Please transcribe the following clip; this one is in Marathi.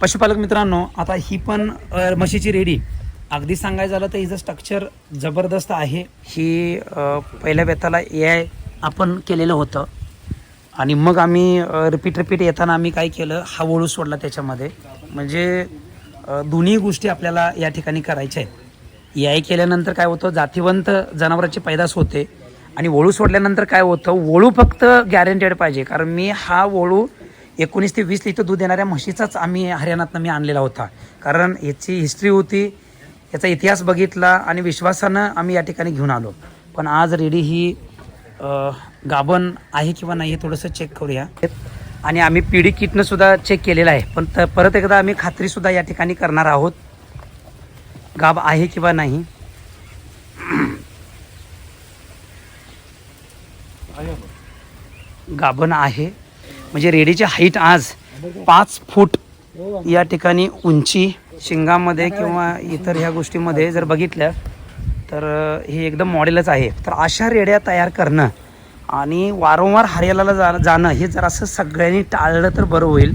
पशुपालक मित्रांनो, आता ही पण म्हशीची रेडी अगदी सांगायचं झालं तर हिचं स्ट्रक्चर जबरदस्त आहे. ही पहिल्या वेताला AI आपण केलेलं होतं आणि मग आम्ही रिपीट येताना आम्ही काय केलं, हा वळू सोडला त्याच्यामध्ये. म्हणजे दोन्ही गोष्टी आपल्याला या ठिकाणी करायच्या आहेत. AI केल्यानंतर काय होतं, जातीवंत जनावरांची पैदास होते आणि वळू सोडल्यानंतर काय होतं, वळू फक्त गॅरंटेड पाहिजे. कारण मी हा वळू 19 ते 20 लिटर दूध देणाऱ्या म्हशीचाच आम्ही हरियाणातनं मी आणलेला होता. कारण याची हिस्ट्री होती, याचा इतिहास बघितला आणि विश्वासानं आम्ही या ठिकाणी घेऊन आलो. पण आज रेडी ही गाभण आहे किंवा नाही हे थोडंसं चेक करूया. आणि आम्ही पिढी किटनं सुद्धा चेक केलेलं आहे. पण परत एकदा आम्ही खात्रीसुद्धा या ठिकाणी करणार आहोत, गाभ आहे किंवा नाही. गाभण आहे. म्हणजे रेडीची हाईट आज 5 फूट या ठिकाणी उंची. शिंगामध्ये किंवा इतर ह्या गोष्टीमध्ये जर बघितल्या तर हे एकदम मॉडेलच आहे. तर अशा रेड्या तयार करणं आणि वारंवार हरियाणाला जाणं हे जरासं सगळ्यांनी टाळलं तर बरं होईल.